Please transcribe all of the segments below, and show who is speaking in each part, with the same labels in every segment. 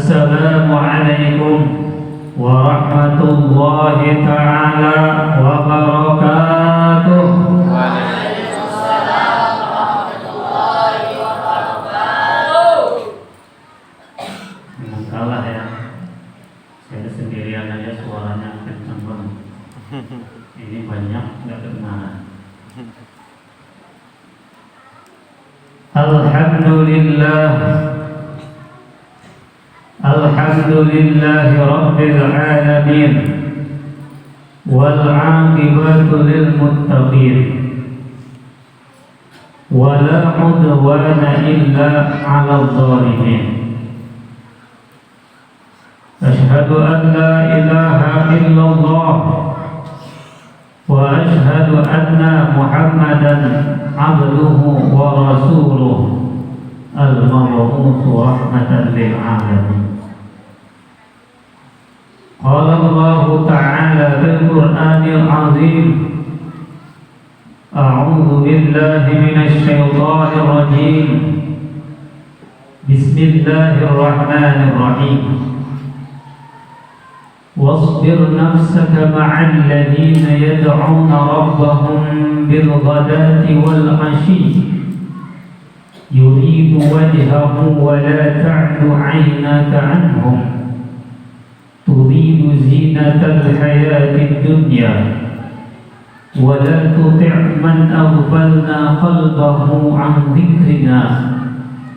Speaker 1: Assalamualaikum warahmatullahi ta'ala wabarakatuh.
Speaker 2: Waalaikumsalam warahmatullahi wabarakatuh.
Speaker 1: Jangan kalah ya, saya sendirian aja suaranya kencang banget. Ini banyak nggak kedengaran. Alhamdulillah, alhamdulillahi rabbil alamin, wal aqibatu lil muttaqin, wa la udwana illa 'alal zalimin. Asyhadu an la ilaha illallah wa asyhadu anna Muhammadan abduhu wa rasuluh al-mab'uts rahmatan lil alamin. Qala Allah ta'ala fil Qur'anil 'azim, a'udzu billahi minasy syaithanir rajim. Bismillahirrahmanirrahim. واصبر نفسك مع الذين يدعون ربهم بالغداة والعشي يريد وجهه ولا تعد عيناك عنهم تريد زينة الحياة الدنيا ولا تطع من أغفلنا قلبه عن ذكرنا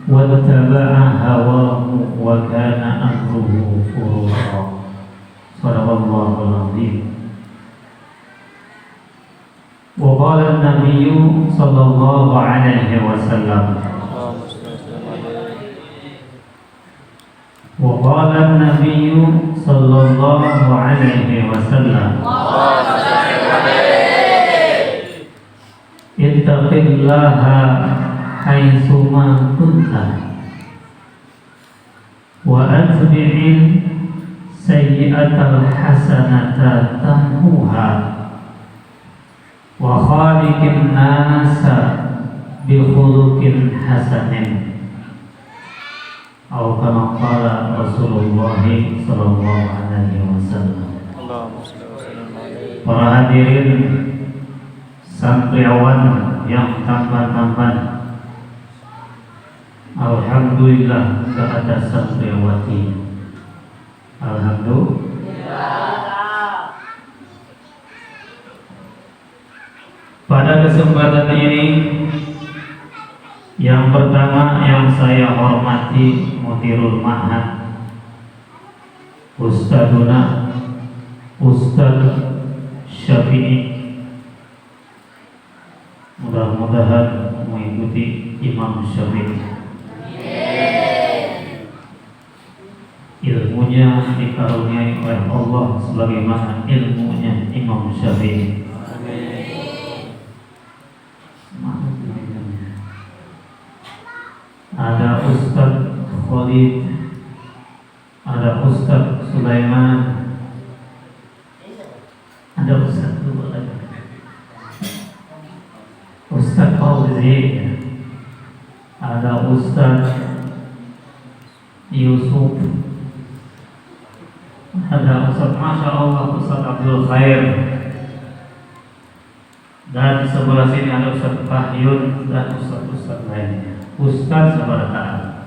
Speaker 1: واتبع هواه وكان أمره فرطا. Sadaqallahul azim. Wa qala an-nabiyyu sallallahu alaihi wasallam, wa qala an-nabiyyu sallallahu alaihi wasallam, ittaqillaha haitsu ma kunta wa atbi'il sayyi'atal hasanata tamhuha wa khaliqin nasa bi khuluqin hasanin. Atau kama qala Rasulullah sallallahu alaihi wasallam. Para hadirin santriawan yang tampan-tampan, alhamdulillah sudah ada santriawati. Alhamdulillah. Pada kesempatan ini, yang pertama yang saya hormati Mudirul Ma'had Ustadzuna Ustadz Syafi'i, mudah-mudahan mengikuti Imam Syafi'i. Ilmunya dikaruniai oleh Allah sebagaimana ilmunya Imam Syafi'i. Ada Ustadz Khalid, ada Ustadz Sulaiman, ada Ustadz Ustadz Fauzi, ada Ustadz Yusuf, ada Ustaz, Masya Allah, Ustaz Abdul Khair, dan di sebelah sini ada Ustaz Fahyun dan Ustaz lainnya. Ustaz sebertaan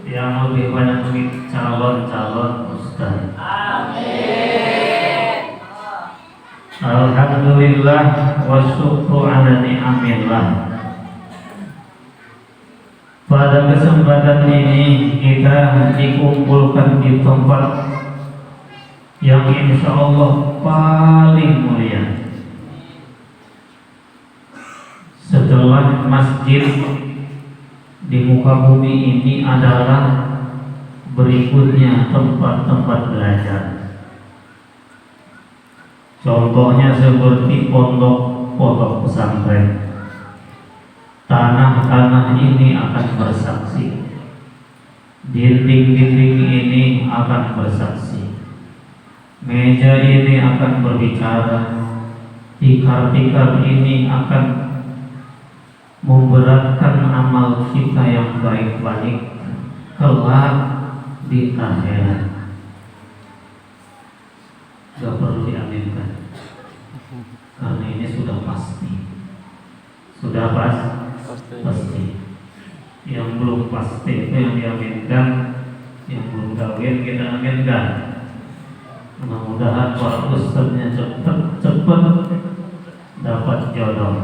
Speaker 1: yang lebih banyak calon-calon Ustaz. Amin. Alhamdulillah wa syukru ala ni'amillah. Pada kesempatan ini kita dikumpulkan di tempat yang insya Allah paling mulia. Setelah masjid di muka bumi ini adalah berikutnya tempat-tempat belajar. Contohnya seperti pondok-pondok pesantren. Tanah-tanah ini akan bersaksi, dinding-dinding ini akan bersaksi, meja ini akan berbicara, tikar-tikar ini akan memberatkan amal kita yang baik-baik, kelak di akhirat. Gak perlu diaminkan, karena ini sudah pasti. Sudah pasti. Yang belum pasti itu yang diaminkan, yang belum kawin kita aminkan. Mudah-mudahan para ustadznya cepat dapat jodoh.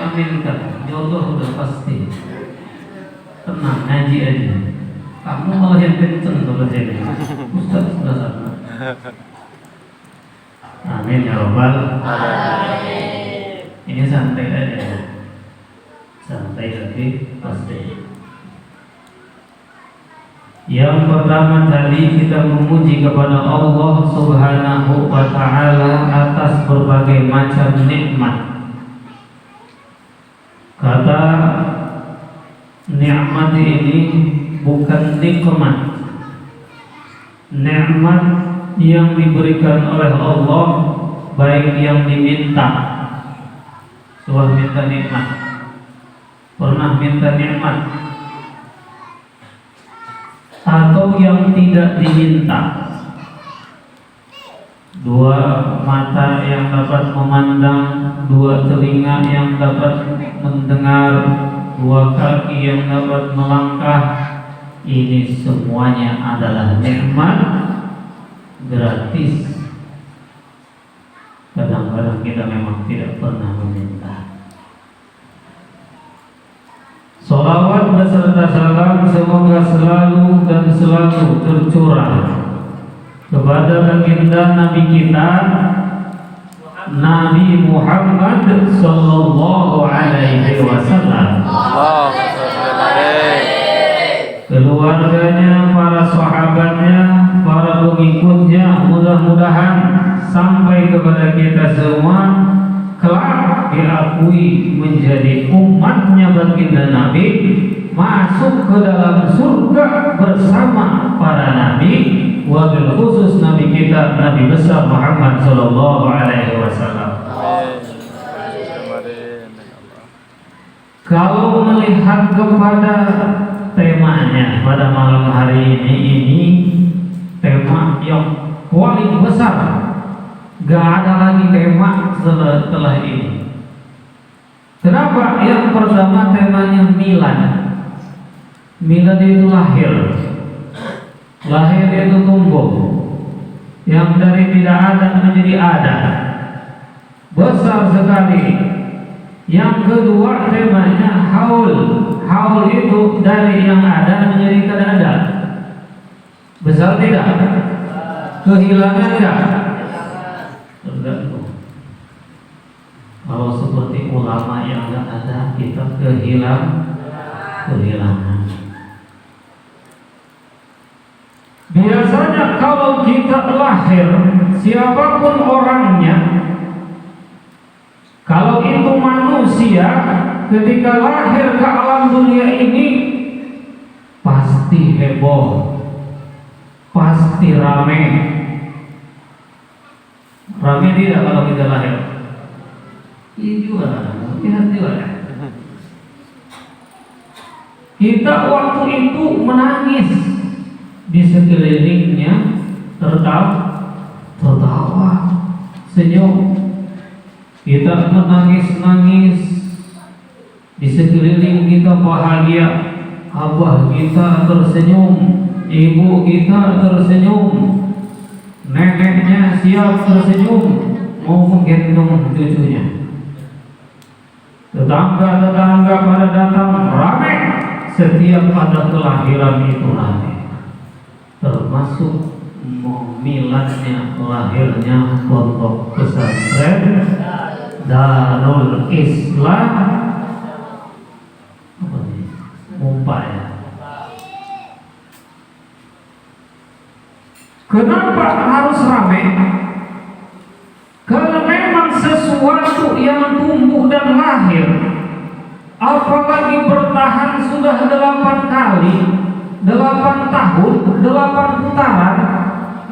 Speaker 1: Aminkan, jodoh udah pasti. Tenang, ngaji aja. Kamu malah yang kenceng kalau sini. Ustadz sudah sana. Amin ya robbal alamin. Ini santai aja, santai tapi pasti. Yang pertama tadi kita memuji kepada Allah Subhanahu wa Ta'ala atas berbagai macam nikmat. Kata nikmat ini bukan nikmat. Nikmat yang diberikan oleh Allah, baik yang diminta. Sebuah minta nikmat. Pernah minta nikmat atau yang tidak diminta. Dua mata yang dapat memandang, dua telinga yang dapat mendengar, dua kaki yang dapat melangkah. Ini semuanya adalah nikmat gratis. Kadang-kadang kita memang tidak pernah meminta. Salawat beserta salam semoga selalu dan selalu tercurah kepada baginda Nabi kita Nabi Muhammad sallallahu alaihi wasallam, keluarganya, para sahabatnya, para pengikutnya. Mudah-mudahan sampai kepada kita semua kelak diakui menjadi umatnya baginda Nabi, masuk ke dalam surga bersama para nabi, wabil khusus Nabi kita Nabi besar Muhammad sallallahu alaihi wasallam. Kalau melihat kepada temanya pada malam hari ini tema yang paling besar. Gak ada lagi tema setelah ini. Kenapa? Yang pertama temanya milad. Milad itu lahir. Lahir itu tumbuh. Yang dari tidak ada menjadi ada. Besar sekali. Yang kedua temanya haul. Haul itu dari yang ada menjadi tidak ada. Besar tidak? Kehilangan tidak? Tergantung. Kalau seperti ulama yang tidak ada, kita kehilangan. Biasanya kalau kita lahir, siapapun orangnya, kalau itu manusia, ketika lahir ke alam dunia ini pasti heboh, pasti rame. Rame tidak kalau kita lahir? Iya juga, lihat juga ya. Kita waktu itu menangis, di sekelilingnya tertawa, senyum. Kita menangis-nangis, di sekeliling kita bahagia. Abah kita tersenyum, ibu kita tersenyum, neneknya siap tersenyum, mau menggendong cucunya. Tetangga-tetangga pada datang ramai. Setiap ada kelahiran itu ramai. Termasuk miladnya, lahirnya pondok pesantren Darul Islam Mumpaya. Kenapa harus ramai? Karena memang sesuatu yang tumbuh dan lahir, apalagi bertahan sudah 8 kali, 8 tahun, 8 putaran,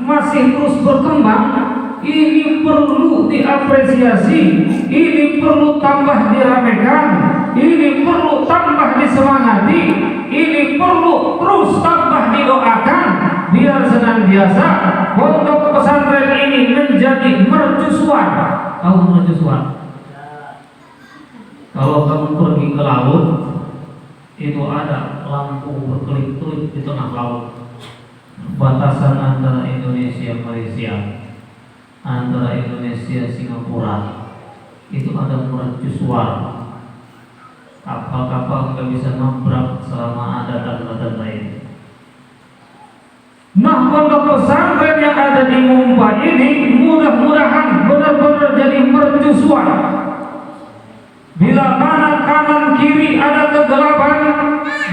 Speaker 1: masih terus berkembang. Ini perlu diapresiasi, ini perlu tambah diramekan, ini perlu tambah disemangati, biasa pondok pesantren ini menjadi mercusuar. Tahu mercusuar? Kalau kamu pergi ke laut, itu ada lampu berkelip-kelip di tengah laut, batasan antara Indonesia Malaysia, antara Indonesia Singapura. Itu ada mercusuar. Kapal-kapal nggak bisa nabrak selama ada tanda-tanda ini. Nah, pondok pesantren yang ada di Mumpa ini mudah-mudahan benar-benar jadi mercusuar. Bila mana kanan kiri ada kegelapan,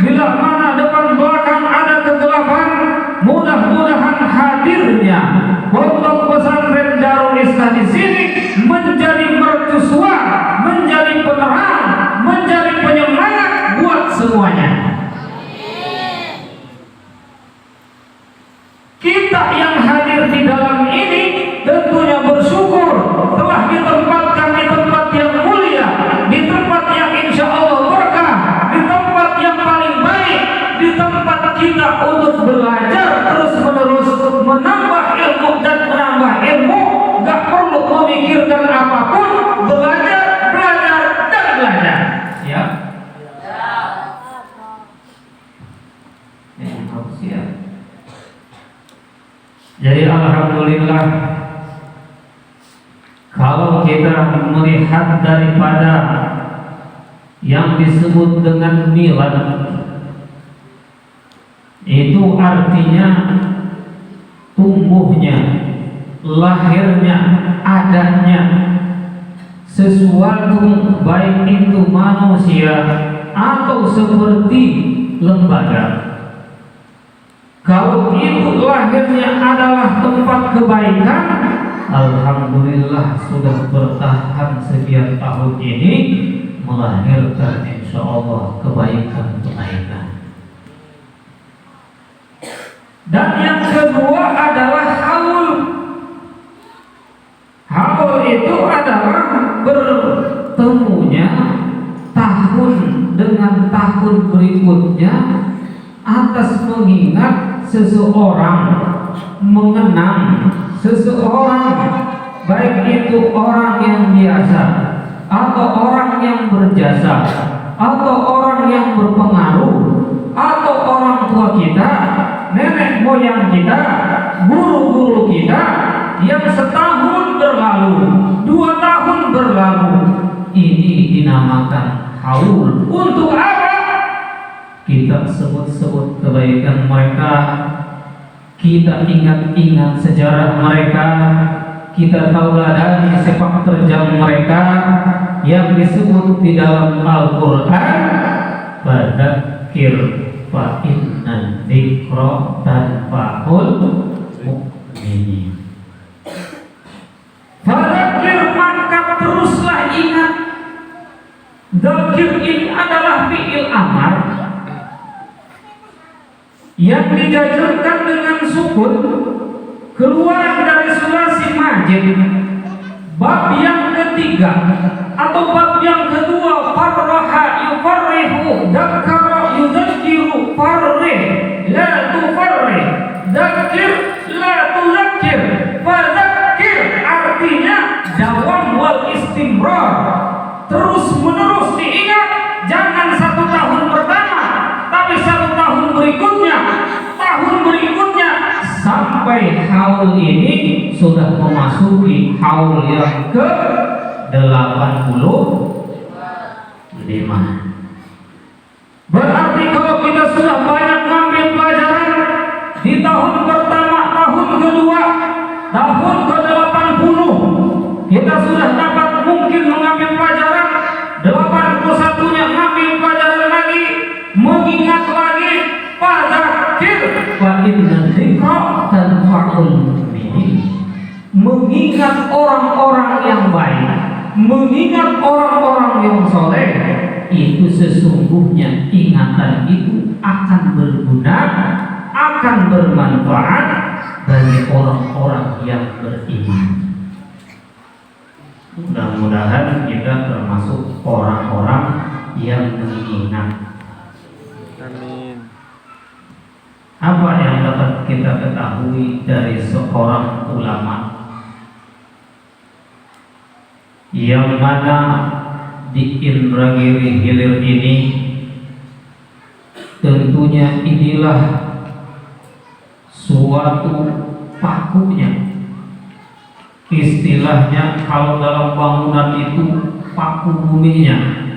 Speaker 1: bila mana depan belakang ada kegelapan, mudah-mudahan hadirnya pondok pesantren Darul Islah di sini menjadi mercusuar, menjadi penerang, menjadi penyemangat buat semuanya. Kita yang hadir di dalam ini tentunya bersyukur telah ditempatkan di tempat yang mulia, di tempat yang insya Allah berkah, di tempat yang paling baik, di tempat kita untuk belajar terus menerus, menambah ilmu dan menambah ilmu, gak perlu memikirkan apapun, belajar, belajar dan belajar. Ya. Harus siap. Jadi alhamdulillah, kalau kita melihat daripada yang disebut dengan milad, itu artinya tumbuhnya, lahirnya, adanya sesuatu, baik itu manusia atau seperti lembaga. Kalau itu lahirnya adalah tempat kebaikan, alhamdulillah sudah bertahan sekian tahun ini, melahirkan insya Allah kebaikan-kebaikan. Dan yang kedua adalah haul. Haul itu adalah bertemunya tahun dengan tahun berikutnya atas mengingat seseorang, mengenang seseorang, baik itu orang yang biasa atau orang yang berjasa atau orang yang berpengaruh atau orang tua kita, nenek moyang kita, guru-guru kita yang setahun berlalu, 2 tahun berlalu. Ini dinamakan haul. Untuk apa? Kita sebut-sebut kebaikan mereka, kita ingat-ingat sejarah mereka, kita tauladani sepak terjang mereka yang disebut di dalam Al-Quran, fadzakir fa inna dzikra tanfa'ul mu'minin. Fadzakir, maka teruslah ingat. Dzakir ini adalah fi'il amar yang dijajarkan dengan sukun, keluar dari sulasi majid. Bab yang ketiga atau bab yang kedua, farraha yufarrihu, dzakara yudzakiru, farrih la tufarrih, dzakir la tudzakir. Fadzakir artinya dawam wal istimrar, terus menerus diingat. Jangan 1 tahun pertama, tapi 1 tahun berikutnya, tahun berikutnya, sampai haul ini sudah memasuki haul yang ke-85. Berarti kalau kita sudah banyak mengambil pelajaran di tahun pertama, tahun kedua, tahun ke-80, kita sudah dapat mungkin mengambil pelajaran, 81-nya ngambil pelajaran lagi, mengingat lagi. Fadzakir fa inna dzikra tanfa'ul mu'minin. Mengingat orang-orang yang baik, mengingat orang-orang yang soleh, itu sesungguhnya ingatan itu akan berguna, akan bermanfaat bagi orang-orang yang beriman. Mudah-mudahan kita termasuk orang-orang yang mengingat.
Speaker 3: Amin.
Speaker 1: Apa yang dapat kita ketahui dari seorang ulama yang mana di Indragiri Hilir ini tentunya inilah suatu pakunya. Istilahnya kalau dalam bangunan itu paku buminya.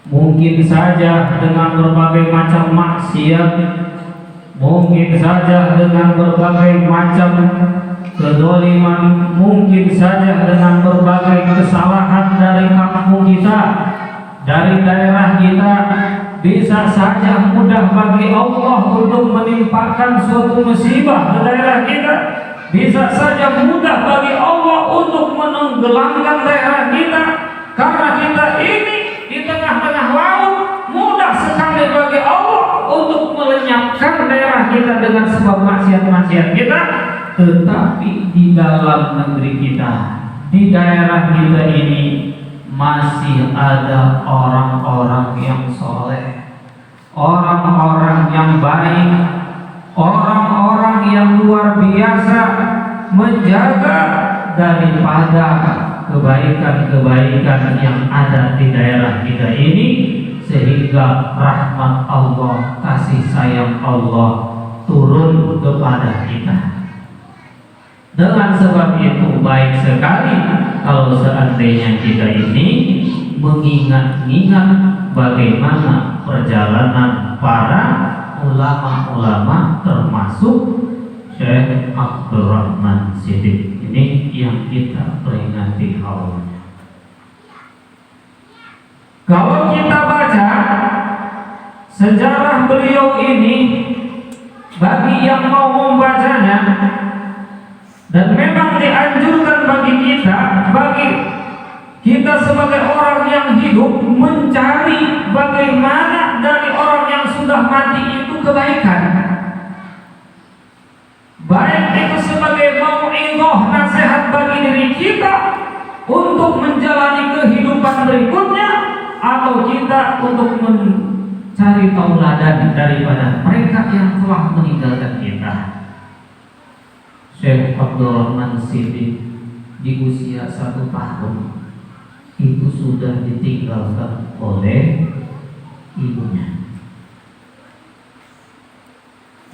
Speaker 1: Mungkin saja dengan berbagai macam maksiat, mungkin saja dengan berbagai macam kezaliman, mungkin saja dengan berbagai kesalahan dari kampung kita, dari daerah kita, bisa saja mudah bagi Allah untuk menimpakan suatu musibah ke daerah kita. Bisa saja mudah bagi Allah untuk menenggelamkan daerah kita, karena kita ini di tengah-tengah laut. Mudah sekali bagi Allah untuk melenyapkan daerah kita dengan sebab maksiat-maksiat kita. Tetapi di dalam negeri kita, di daerah kita ini masih ada orang-orang yang soleh, orang-orang yang baik, orang-orang yang luar biasa menjaga daripada kebaikan-kebaikan yang ada di daerah kita ini, sehingga rahmat Allah, kasih sayang Allah turun kepada kita. Dengan sebab itu baik sekali kalau seandainya kita ini mengingat-ingat bagaimana perjalanan para ulama-ulama, termasuk Syekh Abdurrahman Siddiq ini yang kita peringati haulnya. Kalau kita baca sejarah beliau ini, bagi yang mau membacanya, dan memang dianjurkan bagi kita sebagai orang yang hidup mencari bagaimana dari orang yang sudah mati itu kebaikan, baik itu sebagai mau'izah, nasihat bagi diri kita untuk menjalani kehidupan berikutnya, atau kita untuk mencari tauladan daripada mereka yang telah meninggalkan kita. Syekh Abdurrahman Siddiq di usia 1 tahun itu sudah ditinggalkan oleh ibunya.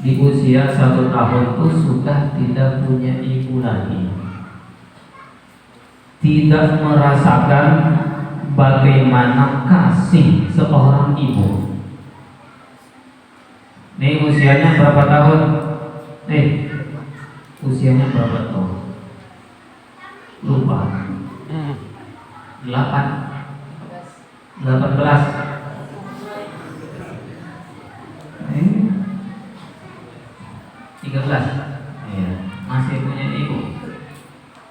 Speaker 1: Di usia 1 tahun itu sudah tidak punya ibu lagi, tidak merasakan bagaimana kasih seorang ibu. Nih usianya berapa tahun? Nih usianya berapa tahun? Lupa. 18. Eh? 13. Iya, masih punya ibu.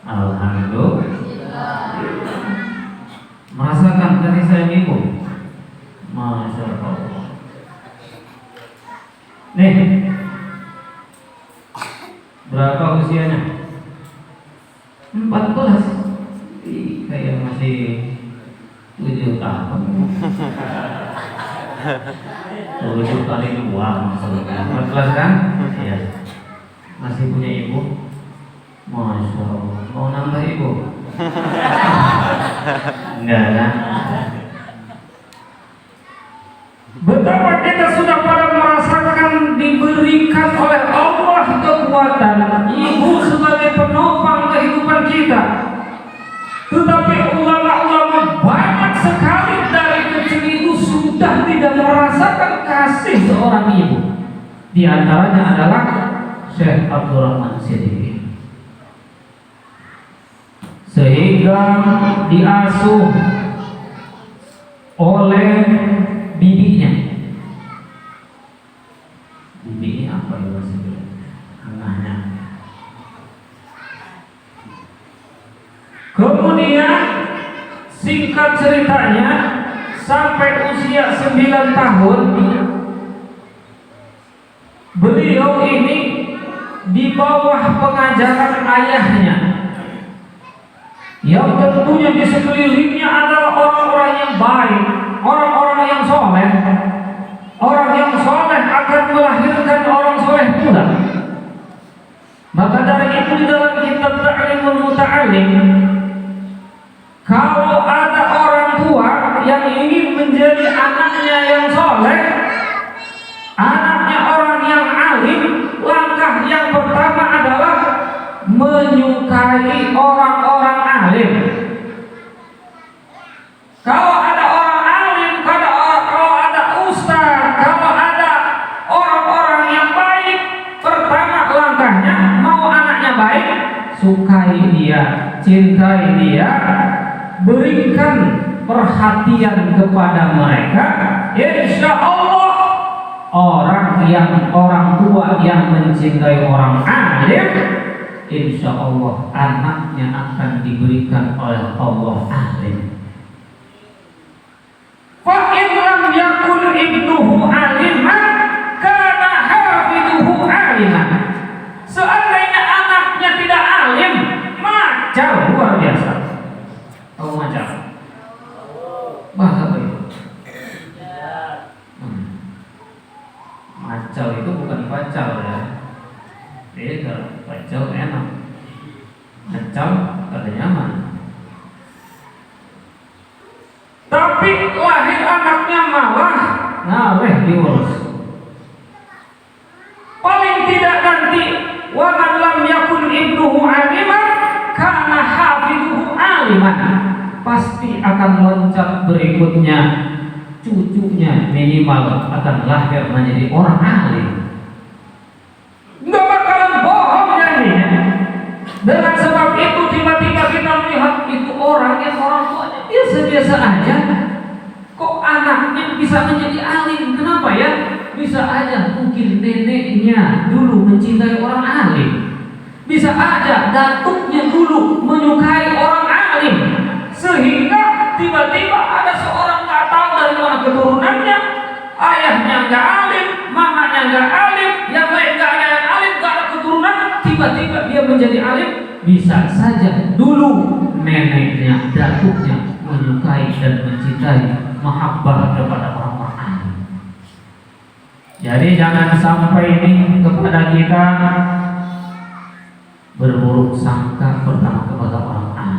Speaker 1: Alhamdulillah. Merasakan kasih sayang ibu. Masya Allah. Nih, berapa usianya? 14. Kayak masih 7 tahun. 7 kali 2 maksudnya 14 kan? Iya. Masih punya ibu. Masya Allah. Mau nambah ibu? Enggak kan? Betapa kita sudah pada merasakan diberikan oleh Allah kekuatan ibu sebagai penopang kehidupan kita. Tetapi ulama-ulama banyak sekali dari kecil itu sudah tidak merasakan kasih seorang ibu. Di antaranya adalah Syekh Abdurrahman Siddiq. Sehingga diasuh oleh bibinya. Bibinya apa ya maksudnya? Anaknya. Kemudian singkat ceritanya, sampai usia 9 tahun beliau ini di bawah pengajaran ayahnya, yang tentunya di sekelilingnya adalah orang-orang yang baik, orang-orang yang soleh. Orang yang soleh akan melahirkan orang soleh pula. alim, kalau ada orang tua yang ingin menjadi anaknya yang soleh, anaknya orang yang alim, langkah yang pertama adalah menyukai orang-orang alim. Kalau ada orang alim, kalau ada ustaz, kalau ada orang-orang yang baik, pertama langkahnya mau anaknya baik, sukai dia, cintai dia, berikan perhatian kepada mereka. Insya Allah orang tua yang mencintai orang alim, insya Allah anaknya akan diberikan oleh Allah alim. Fa in lam yakun ibnuhu aliman kana hafiduhu aliman. Seandainya anaknya tidak alim, macam luar biasa. Tahu macam? Bahasa apa itu? Macam itu bukan pacar ya. Beda, pacar enak. Macam kada nyaman. Tapi lahir anaknya malah ngareh diurus. Paling tidak nanti wa man lam yakun ibnuhu aliman kana hafiduhu aliman. Pasti akan loncat berikutnya, cucunya minimal akan lahir menjadi orang alim. Nggak bakalan bohong jadinya. Dengan sebab itu tiba-tiba kita melihat itu orang tuanya biasa-biasa aja. Kok anaknya bisa menjadi alim? Kenapa ya? Bisa aja mungkin neneknya dulu mencintai orang alim. Bisa aja datuknya dulu menyukai orang alim. Sehingga tiba-tiba ada seorang nggak tahu dari mana keturunannya, ayahnya nggak alim, mamanya nggak alim, yang lain nggak ada yang alim, nggak ada keturunan, tiba-tiba dia menjadi alim. Bisa saja dulu neneknya, datuknya menyukai dan mencintai, mahabbah kepada orang-orang alim. Jadi jangan sampai ini kepada kita berburuk sangka pertama kepada orang alim.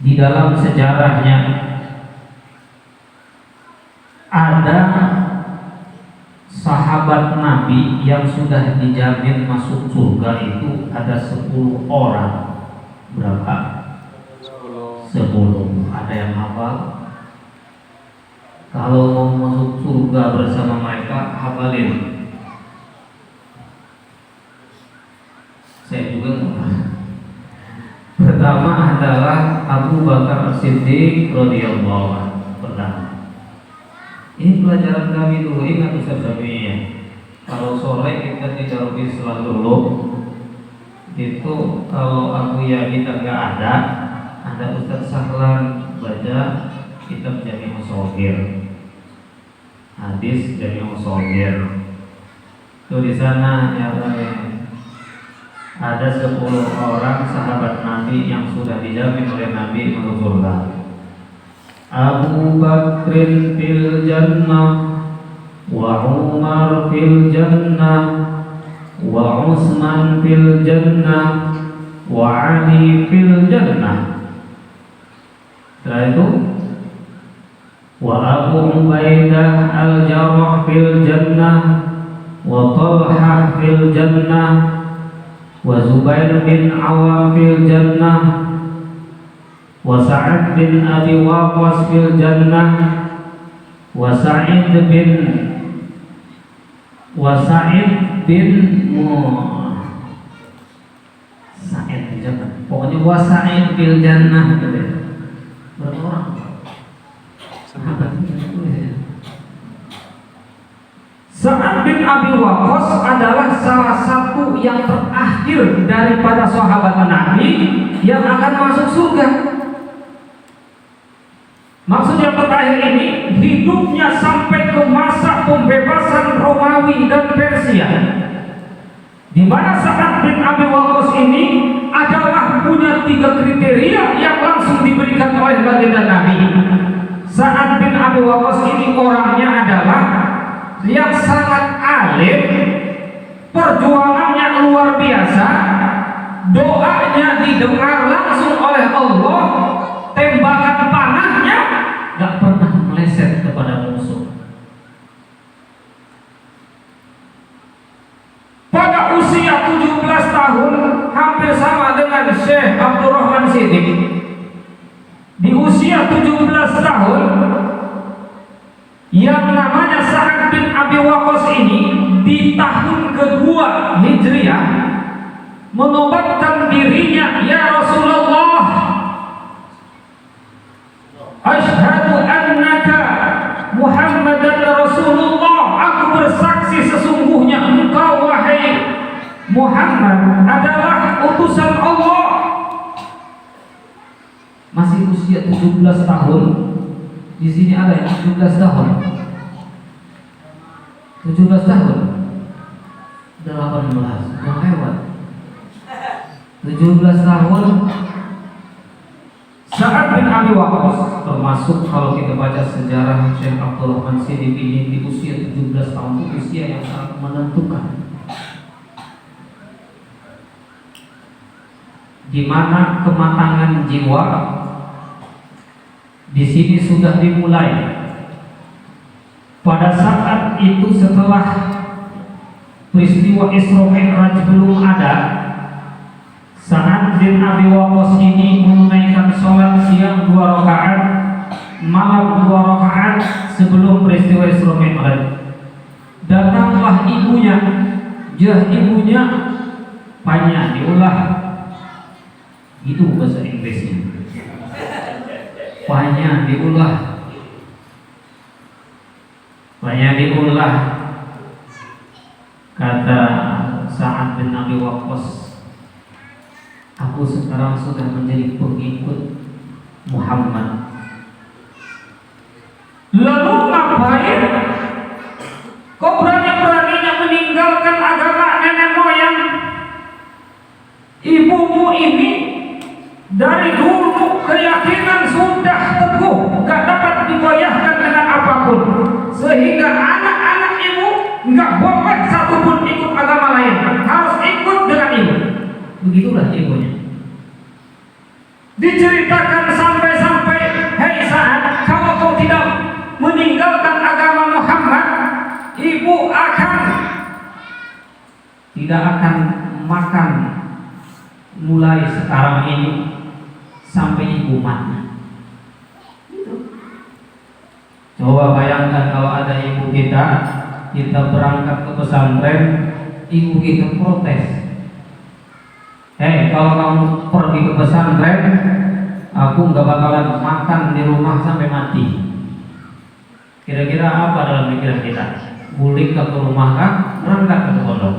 Speaker 1: Di dalam sejarahnya ada sahabat Nabi yang sudah dijamin masuk surga itu ada 10 orang. Berapa? 10. Ada yang hafal? Kalau mau masuk surga bersama mereka, hafalin. Saya juga nggak. Pertama adalah Abu Bakar Siddiq radhiyallahu anhu. Pertama. Ini pelajaran kami dulu, ingat Ustaz Syafi'i. Kalau sore kita tidak lebih sholat dulu. Itu kalau aku ya kita nggak ada Ustaz Sahlan baca kitab Jami' Ushogir, hadis Jami' Ushogir. Itu di sana ya ada 10 orang sahabat Nabi yang sudah dijamin oleh Nabi masuk surga. Abu Bakrin fil jannah, wa Umar fil jannah, wa Utsman fil jannah, wa Ali fil jannah. Setelah itu wa Abu Ubaidah al-Jarrah fil jannah, wa Talhah fil jannah, wa Zubair bin Awam fil jannah, wa Sa'ad bin Abi Waqqas fil jannah, wa Sa'id bin Sa'id di jannah. Pokoknya wa Sa'id fil jannah. Berapa orang? Sa'ad bin Abi Waqqas adalah salah satu yang terakhir daripada sahabat Nabi yang akan masuk surga. Maksud yang terakhir ini hidupnya sampai ke masa pembebasan Romawi dan Persia, di mana Sa'ad bin Abi Waqqas ini adalah punya 3 kriteria yang langsung diberikan oleh baginda Nabi. Sa'ad bin Abi Waqqas ini orangnya adalah yang sangat alim, perjuangannya luar biasa, doanya didengar langsung oleh Allah, tembakan panahnya gak pernah meleset kepada musuh. Pada usia 17 tahun, hampir sama dengan Syekh Abdurrahman Siddiq. Di usia 17 tahun, yang namanya Sa'ad bin Abi Waqqas ini di tahun kedua Hijriah menobatkan dirinya, ya Rasulullah, asyhadu annaka Muhammadan Rasulullah, aku bersaksi sesungguhnya engkau wahai Muhammad adalah utusan Allah. Masih usia 17 tahun. Di sini ada yang 17 tahun. 17 tahun. 18 udah lewat. 17 tahun. Sa'ad bin Abi Waqqas termasuk kalau kita baca sejarah Syekh Abdurrahman Siddiq ini di usia 17 tahun itu usia yang sangat menentukan. Di mana kematangan jiwa di sini sudah dimulai. Pada saat itu setelah peristiwa Isra Mi'raj belum ada, Sa'ad bin Abi Waqqas ini menunaikan sholat siang 2 rakaat, malam 2 rakaat sebelum peristiwa Isra Mi'raj. Datanglah ibunya, ibunya banyak diulah. Itu bahasa Inggrisnya. Banyak diulah. Kata Sa'ad bin Abi Waqqas, aku sekarang sudah menjadi pengikut Muhammad. Lalu ngapain kau berani-beraninya meninggalkan agama nenek moyang? Ibumu ini dari dulu keyakinan sudah teguh, gak dapat digoyahkan dengan apapun, sehingga anak-anak ibu gak boleh satupun ikut agama lain, harus ikut dengan ibu. Begitulah ibunya. Diceritakan sampai-sampai, hei Sa'ad, kalau kau tidak meninggalkan agama Muhammad, ibu tidak akan makan mulai sekarang ini sampai ibu mati. Coba bayangkan kalau ada ibu kita berangkat ke pesantren, ibu kita protes. Kalau kamu pergi ke pesantren, aku nggak bakalan makan di rumah sampai mati. Kira-kira apa dalam pikiran kita? Bulik ke rumah kah? Berangkat ke pondok?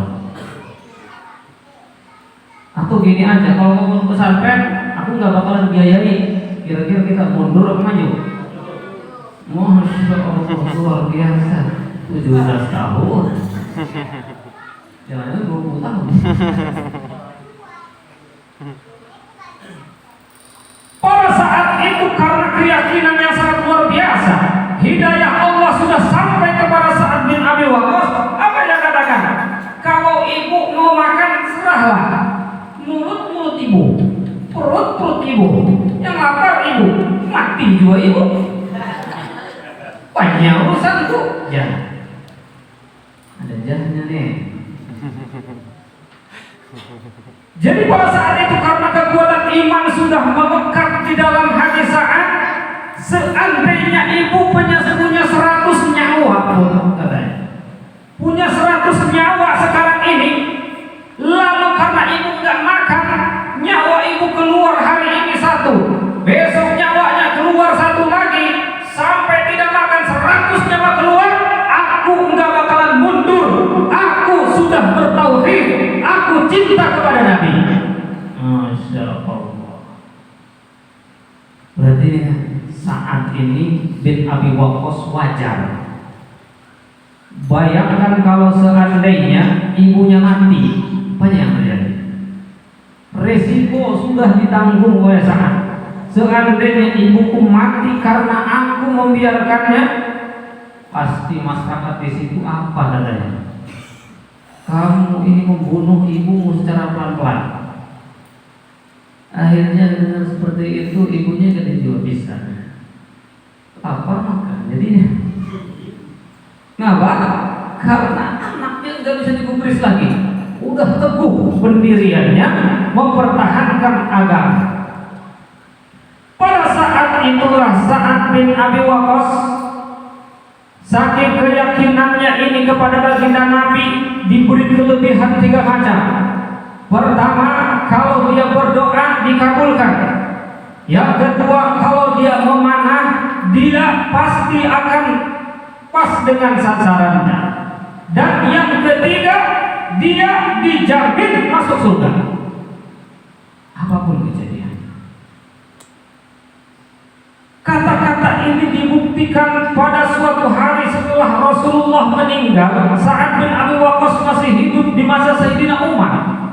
Speaker 1: Atau gini aja, kalau kamu ke pesantren, aku nggak bakalan biayai. Kira-kira kita mundur atau maju? Masya Allah, luar biasa. 17 tahun. Jangan-jangan 20 tahun. Pada saat itu karena keyakinan yang sangat luar biasa, hidayah Allah sudah sampai kepada Sa'ad bin Abi Waqqas. Apa dia katakan? Kalau ibu mau makan, serahlah. Mulut ibu, perut ibu, yang lapar ibu, mati juga ibu. Banyak urusan tuh. Ya, ada jahannya nih. Jadi pada saat itu karena kekuatan iman sudah melekat di dalam hati Sa'ad, seandainya ibu punya 100 nyawa pun, katanya, punya 100 nyawa sekarang ini, lalu karena ibu nggak makan, nyawa ibu keluar hari ini 1, besok nyawanya keluar 1 lagi, sampai tidak makan 100 nyawa keluar, aku nggak bakalan mundur. Aku sudah bertauhid, aku cinta kepada Nabi. Masya Allah. Berarti saat ini bin Abi Waqqas wajar. Bayangkan kalau seandainya ibunya mati, apa yang terjadi? Resiko sudah ditanggung oleh Sa'ad. Seandainya ibuku mati karena aku membiarkannya, pasti masyarakat di situ apa katanya? Kamu ini membunuh ibumu secara pelan-pelan. Akhirnya dengan seperti itu ibunya kena jual pisang. Apa makan jadinya? Ngapa? Karena anaknya nggak bisa digubris lagi. Udah teguh pendiriannya mempertahankan agama. Pada saat itulah Sa'ad bin Abi Waqqas, saking keyakinannya ini kepada baginda Nabi, diberi kelebihan 3 macam. Pertama, kalau dia berdoa dikabulkan. Yang kedua, kalau dia memanah, dia pasti akan pas dengan sasarannya. Dan yang ketiga, dia dijamin masuk surga. Apapun kejadian. Kata-kata ini dibuktikan pada suatu hari setelah Rasulullah meninggal. Sa'ad bin Abi Waqqas masih hidup di masa Sayyidina Umar.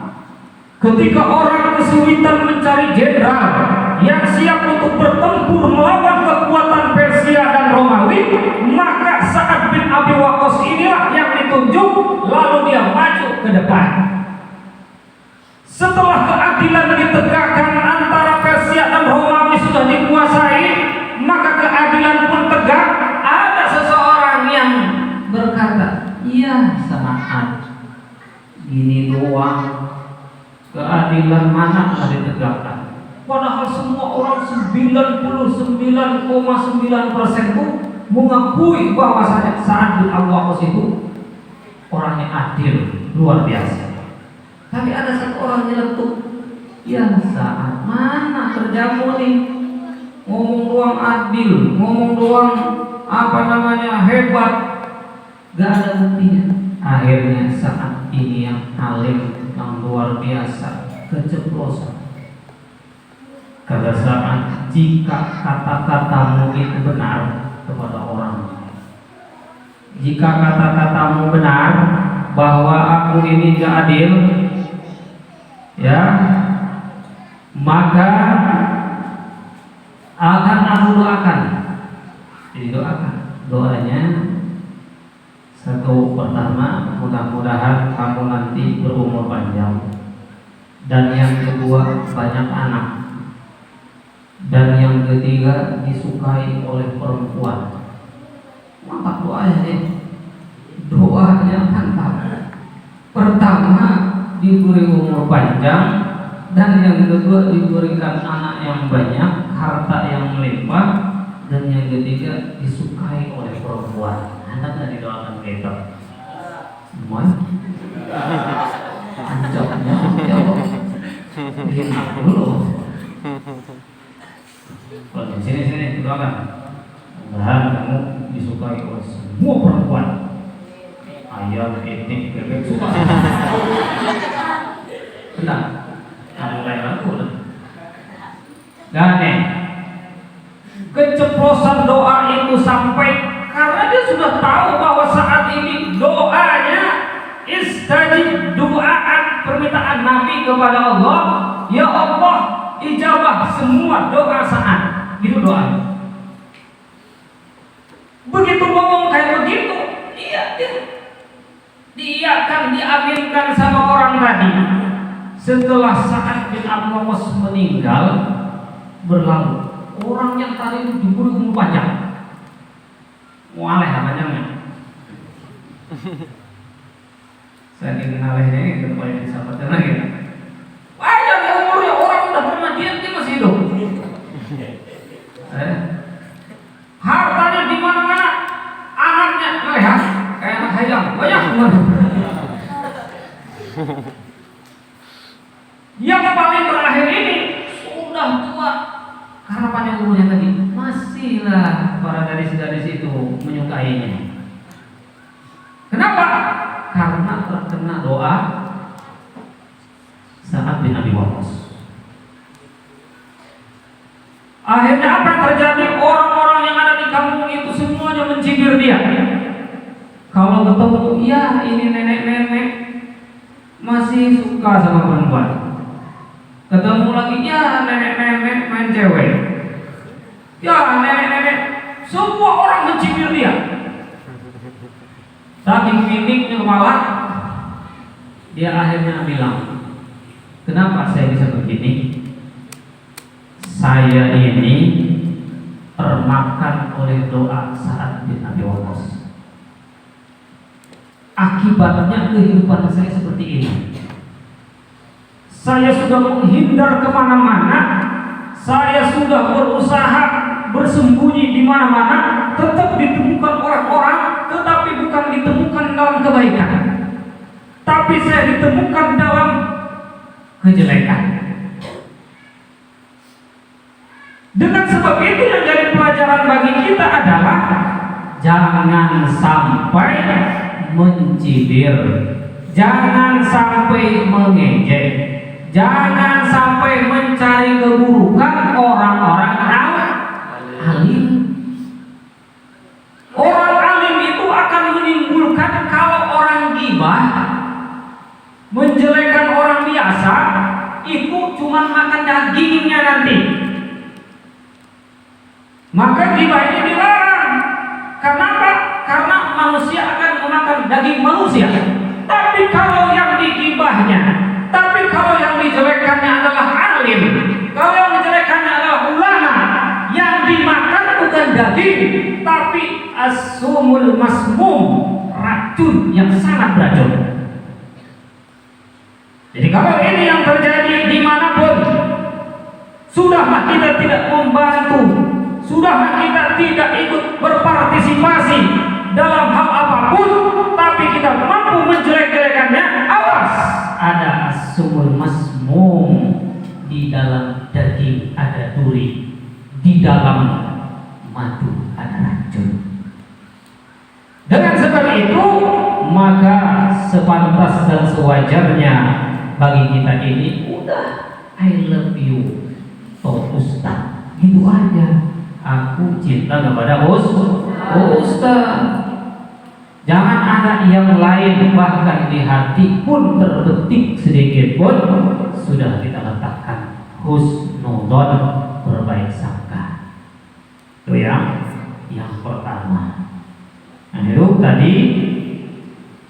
Speaker 1: Ketika orang kesulitan mencari jenderal yang siap untuk bertempur melawan kekuatan Persia dan Romawi, maka Sa'ad bin Abi Waqqas inilah yang ditunjuk, lalu dia maju ke depan. Setelah keadilan ditegakkan antara Persia dan Romawi sudah dikuasai, maka keadilan pun tegak. Ada seseorang yang berkata, "Ya Sa'ad, ini doang, keadilan mana yang ditegakkan?" Padahal semua orang 99,9% itu mengakui bahwa Sa'ad bin Abi Waqqas itu orangnya adil, luar biasa. Tapi ada satu orang nyeletuk, "Ya Sa'ad, mana kerjamu nih? Ngomong doang adil, ngomong doang hebat, gak ada buktinya." Akhirnya Sa'ad ini yang alim, yang luar biasa, keceplosan. Kata Sa'ad, "Jika kata-katamu itu benar," kepada orang, "jika kata-katamu benar bahwa aku ini gak adil, ya, maka akan aku doakan." Jadi doanya satu, pertama, mudah-mudahan kamu nanti berumur panjang, dan yang kedua, banyak anak, dan yang ketiga, disukai oleh perempuan. Mantap doanya nih. Doanya mantap. Pertama, diberi umur panjang, dan yang kedua, diberikan anak yang banyak, harta yang melimpah, dan yang ketiga, disukai oleh perempuan. Anda nggak didoakan gitu? Semua? Ancapnya ya Allah. Bikin aku dulu. Kalau sini doakan. Mudah-mudahan kamu disukai oleh semua perempuan. Ayam, etik, bebek, suka. Benar. Kamu kayak aku lah. Dan keceplosan doa itu sampai karena dia sudah tahu bahwa saat ini doanya istajib, doaan permintaan Nabi kepada Allah, "Ya Allah, ijabah semua doa Sa'ad." Gitu doa. Begitu ngomong kayak begitu, dia akan diaminkan sama orang tadi. Setelah Sa'ad bin Abi Waqqas meninggal, berlalu, orang yang tadi itu diberi umur panjang. Waleh panjangnya. Saking ngalehnya ini terbayang sahabatnya lagi. Panjang ya umurnya, orang udah pernah dia masih hidup. Hartanya di mana-mana, anaknya ngelehat kayak anak hayam, banyak banget. Yang paling terakhir ini sudah tua, karena panjang umurnya tadi, masihlah para gadis-gadis itu menyukainya. Kenapa? Karena terkena doa Sa'ad bin Abi Waqqas. Akhirnya apa yang terjadi? Orang-orang yang ada di kampung itu semuanya mencibir dia. Kalau ketemu, ya ini nenek-nenek masih suka sama perempuan. Ketemu lagi, ya nenek-nenek main cewek. Ya nenek-nenek, semua orang mencibir dia. Saking finiknya kepala, dia akhirnya bilang, "Kenapa saya bisa begini? saya ini termakan oleh doa Sa'ad bin Abi Waqqas. Akibatnya kehidupan saya seperti ini. Saya sudah menghindar kemana-mana, saya sudah berusaha bersembunyi di mana-mana, tetap ditemukan orang-orang, tetapi bukan ditemukan dalam kebaikan, tapi saya ditemukan dalam kejelekan. Dengan sebab itu yang jadi pelajaran bagi kita adalah jangan sampai mencibir, jangan sampai mengejek, jangan sampai mencari keburukan orang-orang alim. Orang alim itu akan menimbulkan, kalau orang gibah menjelekkan orang biasa, itu cuma makan dagingnya nanti. Maka gibah ini dilarang. Kenapa? Karena manusia akan memakan daging manusia. Tapi kalau yang digibahnya, tapi kalau yang dijelekkannya adalah alim, kalau yang dijelekkannya adalah ulama, yang dimakan bukan daging, tapi as-sumul masmum, racun yang sangat beracun. Jadi kalau ini yang terjadi dimanapun, sudahlah kita tidak membantu, sudahlah kita tidak ikut berpartisipasi dalam hal apapun, tapi kita mampu menjelek-jelekannya, awas, ada as-sumul masmum, di dalam daging ada duri, di dalam madu ada racun. Dengan sebab itu, maka sepantas dan sewajarnya bagi kita ini udah I love you to Ustaz, gitu aja. Aku cinta kepada Ustaz. Jangan ada yang lain, bahkan di hati pun terbetik sedikit pun sudah kita letakkan husnudzon, berbaik sangka. Itu yang pertama. Nah, itu tadi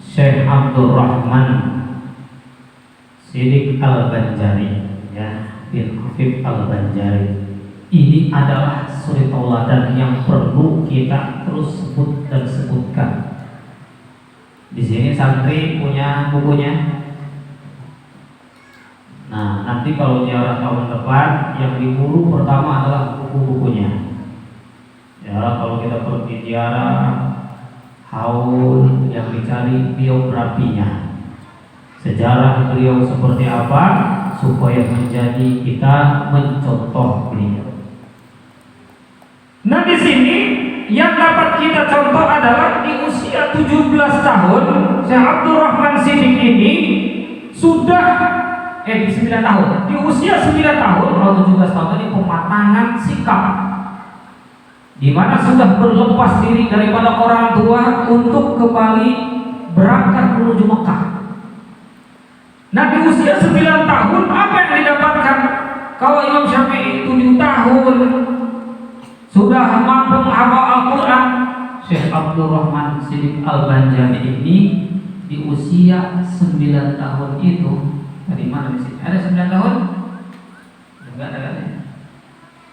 Speaker 1: Syekh Abdul Rahman Siddiq Al-Banjari, ya, bin Hafif Al-Banjari. Ini adalah suri tauladan yang perlu kita terus sebut dan sebutkan. Di sini santri punya bukunya. Nah, nanti kalau ziarah tahun depan, yang diburu pertama adalah buku-bukunya. Ya, kalau kita pergi ziarah haul, yang dicari biografinya, sejarah beliau seperti apa, supaya menjadi kita mencontoh beliau. Nah, di sini yang dapat kita contoh adalah di usia 17 tahun Syekh Abdul Rahman Siddiq ini sudah 9 tahun. Di usia 9 tahun atau 17 tahun ini pematangan sikap, di mana sudah berlepas diri daripada orang tua untuk kembali berangkat menuju Mekah. Nah, di usia 9 tahun apa yang didapatkan? Kalau Imam Syafi'i 7 tahun sudah mampu menghafal Al-Quran, Syekh Abdul Rahman Siddiq Al-Banjari ini di usia 9 tahun itu, dari mana di sini? Ada 9 tahun? Enggak ada kan ya?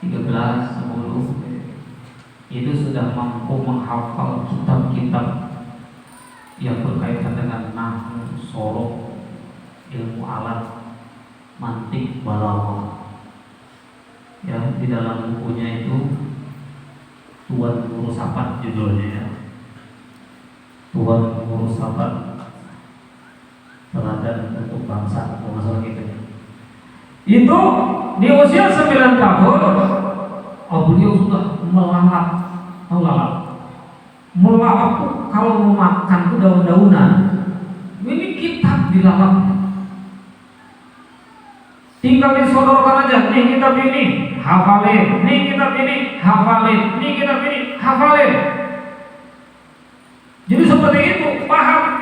Speaker 1: 13, 10 itu sudah mampu menghafal kitab-kitab yang berkaitan dengan nahwu, sorok, ilmu alat, mantik, balaghah. Ya, di dalam bukunya itu Tuan Guru Sapat judulnya, ya. Tuan Guru Sapat, teladan untuk bangsa, kalau masalah gitu. Itu di usia 9 tahun, beliau sudah melalap, melalap kalau mau makan itu daun-daunan. Ini kitab dilalap. Tinggal disodorkan aja, nih kitab ini, hafalin, nih kitab ini, hafalin, nih kitab ini, hafalin. Jadi seperti itu, paham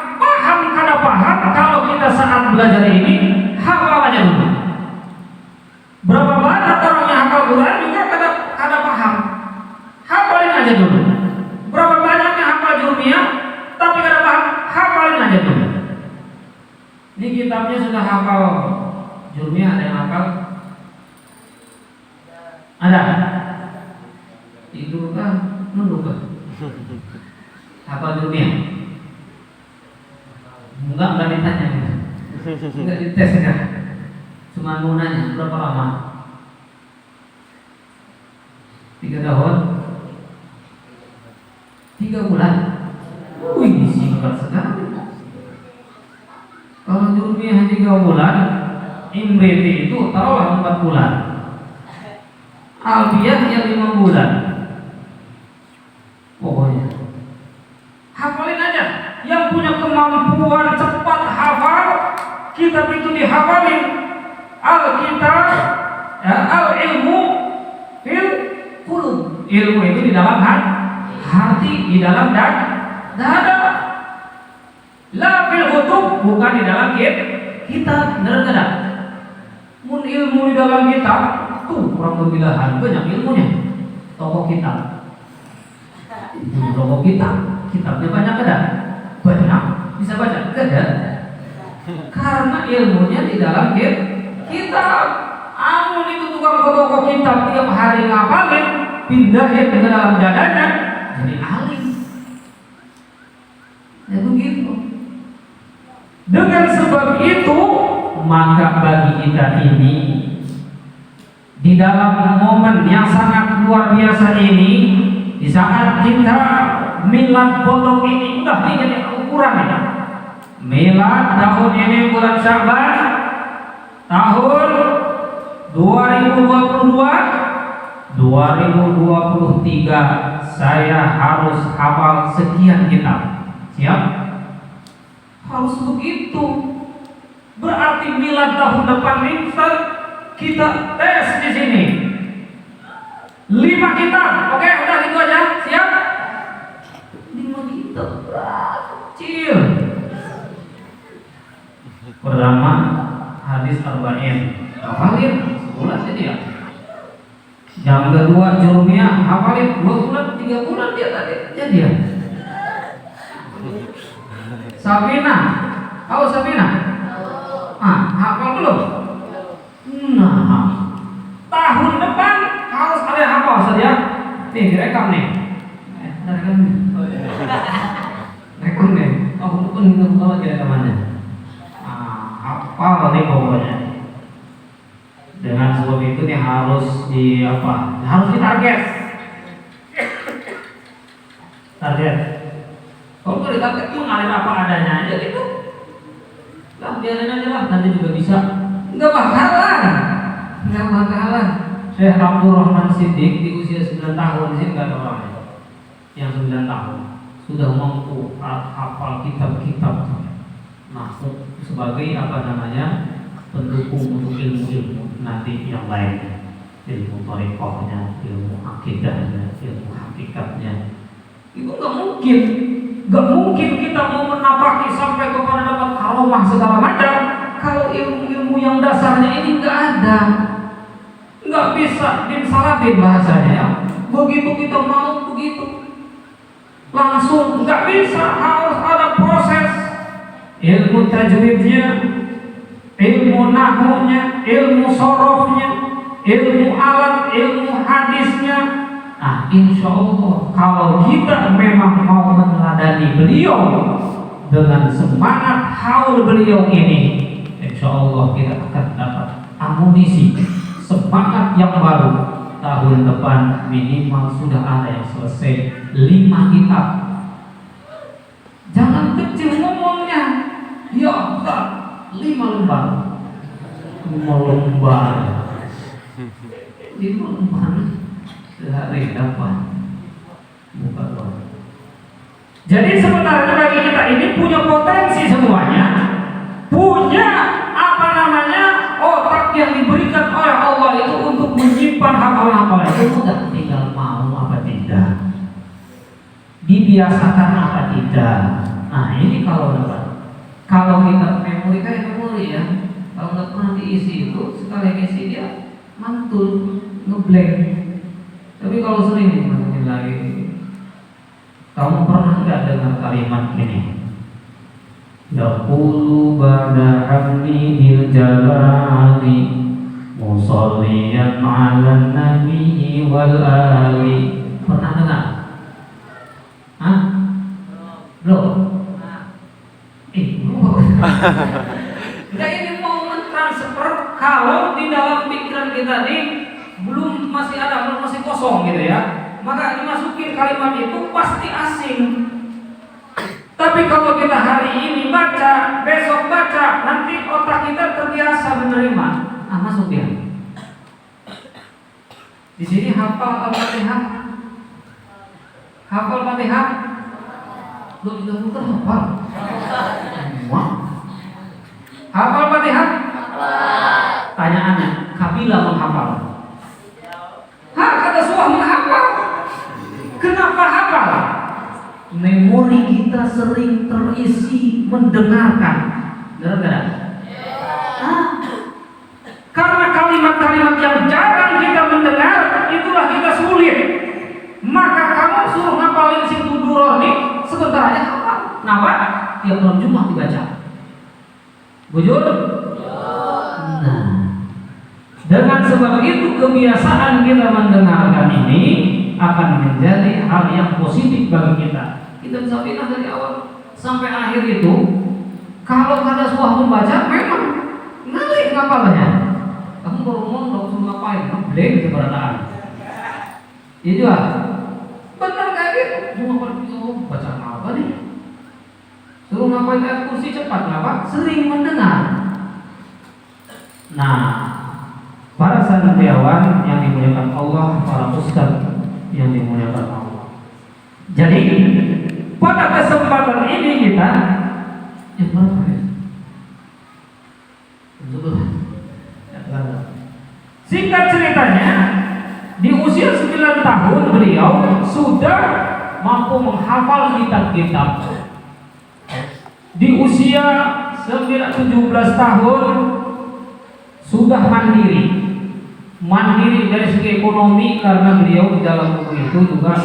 Speaker 1: kada paham, kalau kita saat belajar ini, hafal aja dulu. Berapa banyak orang yang hafal Quran juga kada paham, hafalin aja dulu. Berapa banyak yang hafal Jurmiyah, tapi kada paham, hafalin aja dulu. Ini kitabnya sudah hafal Jurmiyah, ada yang hafal? ada? Tidur kah? Nunduk kah? Hafal dunia? Enggak ditanya. Enggak dites kan? Cuma mau nanya berapa lama? 3 tahun? 3 bulan? Wih, singkat sekali. Kalau Jurmiyah 3 bulan, Imriti itu taruhlah 4 bulan. Alfiyah yang 5 bulan. Pokoknya hafalin aja. Yang punya kemampuan cepat hafal, kitab itu dihafalin. Al-kitab, al-ilmu fil qulub. Ilmu itu di dalam hati, di dalam dada. La fil kutub, bukan di dalam kitab. Benar. Mun ilmu di dalam kitab, tuh orang berbilahan banyak ilmunya. Toko kitab, kitabnya banyak ada? Banyak. Bisa baca? Ada. Karena ilmunya di dalam kitab. Amun itu tukang toko kitab tiap hari ngapalin, pindahin ke dalam dadanya, jadi alim. Ya begitu. Dengan sebab itu, maka bagi kita ini di dalam momen yang sangat luar biasa ini, di saat kita milad pondok ini udah nih jadi ukuran ya. Milad tahun ini bulan Sya'ban tahun 2023 saya harus hafal sekian kitab. Siap? Harus begitu. Berarti milad tahun depan kita tes di sini 5 kitab. Oke, udah gitu aja. Siap? 5 kitab berat kecil. Pertama hadis arba'in. Hafalin sebulan jadi ya. Yang kedua Jurmiyah hafalin 2 bulan, 3 bulan dia tadi jadi ya. Sabina, tahu Sabina? Hafal belum? Nah, tahun depan harus ada yang hafal saja. Nih direkam nih. Direkam nih. Rekam nih. Tahun depan kita buka lagi rekamannya. Hafal nih pokoknya. Dengan sebab itu nih harus harus ditarget. Target. Kalau nggak ditarget mengalir apa adanya aja gitu. Lah biarin aja lah, nanti juga bisa. Nggak bakalan. Syekh Abdul Rahman Siddiq di usia 9 tahun di sini nggak ada orang yang 9 tahun sudah mampu hafal kitab-kitab masuk sebagai pendukung untuk ilmu-ilmu nanti yang lainnya, ilmu thariqahnya, ilmu akidahnya, ilmu hakikatnya. Itu nggak mungkin kita mau menapaki sampai kepada dapat karomah segala macam kalau ilmu-ilmu yang dasarnya ini nggak ada. Nggak bisa dimsalatin bahasanya ya. Begitu kita mau begitu langsung nggak bisa, harus ada proses ilmu tajwidnya, ilmu nahwunya, ilmu sorofnya, ilmu alat, ilmu hadisnya. Nah, insya Allah kalau kita memang mau meneladani beliau dengan semangat haul beliau ini, insya Allah kita akan dapat amunisi semangat yang baru. Tahun depan minimal sudah ada yang selesai 5 kitab. Jangan kecil ngomongnya. Ya Ustaz, 5 lembar. 5 lembar sehari dapat buka doa. Jadi sebenarnya bagi kita ini punya potensi semuanya, punya otak yang diberikan oleh Allah itu untuk menyimpan hafalan-hafalan itu mudah, tinggal mau apa tidak, dibiasakan apa tidak. Nah ini kalau kita memori kayak memori ya, kalau nggak pernah diisi itu sekali ngisi dia mantul ngeblank. Tapi kalau sering dimasukin lagi, kamu pernah nggak dengar kalimat ini? Yaqulu ba'da hamdil jalali Musalliyan ala nabi wal ali. Pernah dengar? Hah? Belum? Nah ini mau mentransfer kalau di dalam pikiran kita nih belum masih ada, belum masih kosong gitu ya, maka dimasukin kalimat itu pasti asing. Tapi kalau kita hari ini baca, besok baca, nanti otak kita terbiasa menerima. Ah, masuk ya. Di sini hafal Al-Fatihah. Hafal Fatihah. Lu juga bukan hafal. Wah. Hafal Fatihah? Tanyaannya, Kabila menghafal. Hah, kata Suah menghafal. Kenapa hafal? Memori kita sering terisi mendengarkan. Benar enggak? Karena kalimat-kalimat yang jarang kita mendengar, itulah kita sulit. Maka kamu suruh ngapalin situ duror nih, sebentar aja hafal. Kenapa? Tiap malam Jumat dibaca. Bujur? Nah, dengan sebab itu kebiasaan kita mendengarkan ini akan menjadi hal yang positif bagi kita. Kita bisa pindah dari awal sampai akhir itu. Kalau ada Suah membaca, memang ngelik ngapalnya. Kamu baru ngomong suruh ngapain? Ngebleng keberadaan. Iya juga. Benar kayak gitu. Cuma baca apa nih? Suruh ngapain ayat kursi cepat, kenapa? Sering mendengar. Nah, para santriawan yang dimuliakan Allah, para ustaz yang dimuliakan Allah. Jadi pada kesempatan ini kita yang berapa ya? Singkat ceritanya, di usia 9 tahun beliau sudah mampu menghafal kitab-kitab. Di usia 17 tahun sudah mandiri dari segi ekonomi, karena beliau di dalam buku itu juga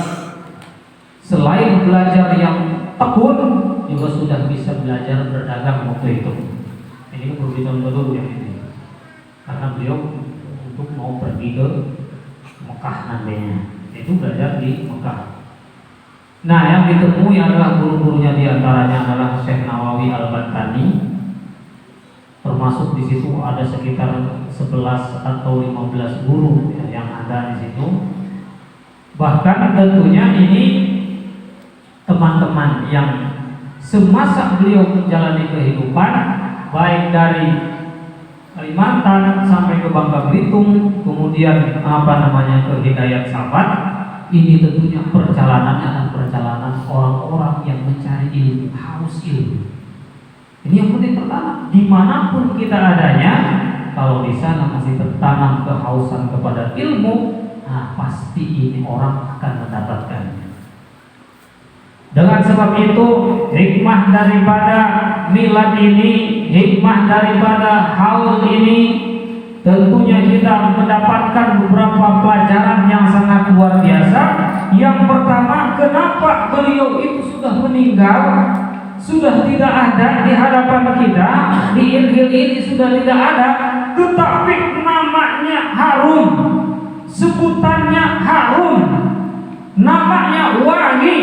Speaker 1: selain belajar yang tekun juga sudah bisa belajar berdagang waktu itu. Ini perlu dicontoh dulu yang ini, karena beliau untuk mau pergi ke Mekah nantinya itu belajar di Mekah. Nah, yang ditemui adalah guru-gurunya, diantaranya adalah Syekh Nawawi Al-Bantani. Termasuk di situ ada sekitar 11 atau 15 guru ya, yang ada di situ. Bahkan tentunya ini teman-teman yang semasa beliau menjalani kehidupan, baik dari Kalimantan sampai ke Bangka Belitung, kemudian ke Hidayat Sabat. Ini tentunya perjalanannya adalah perjalanan orang-orang yang mencari ilmu, haus ilmu. Ini yang penting pertama, dimanapun kita adanya, kalau di sana masih tertanam kehausan kepada ilmu, nah pasti ini orang akan mendapatkannya. Dengan sebab itu, hikmah daripada milad ini, hikmah daripada haul ini, tentunya kita mendapatkan beberapa pelajaran yang sangat luar biasa. Yang pertama, kenapa beliau itu sudah meninggal, sudah tidak ada di hadapan kita, di Injil ini sudah tidak ada, tetapi namanya harum, sebutannya harum, namanya wangi,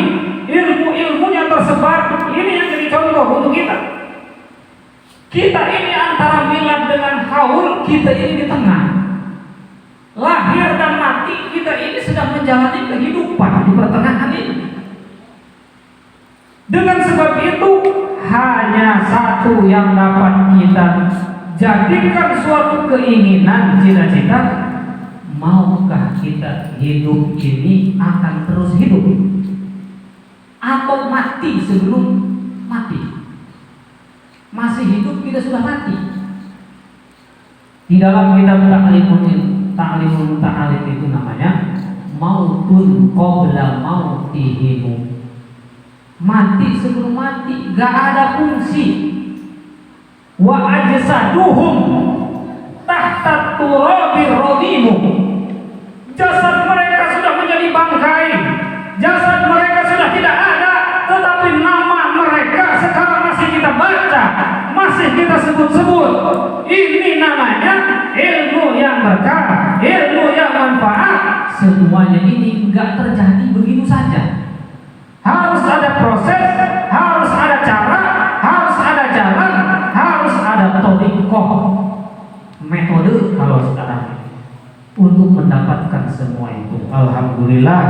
Speaker 1: ilmu-ilmunya tersebar. Ini yang jadi contoh untuk kita. Kita ini antara milad dengan haul, kita ini di tengah. Lahir dan mati, kita ini sedang menjalani kehidupan di pertengahan ini. Dengan sebab itu, hanya satu yang dapat kita jadikan suatu keinginan, cita-cita. Maukah kita hidup ini akan terus hidup, atau mati sebelum mati? Masih hidup kita sudah mati. Di dalam kitab Ta'limul Ta'alim itu namanya mautun qabla mautihim. Mati sebelum mati, gak ada fungsi. Wa ajsaduhum tahta turabi radimu. Jasad mereka sudah menjadi bangkai, jasad mereka sudah tidak ada, tetapi nama mereka sekarang masih kita baca, masih kita sebut-sebut. Ini namanya ilmu yang mendapatkan semua itu. Alhamdulillah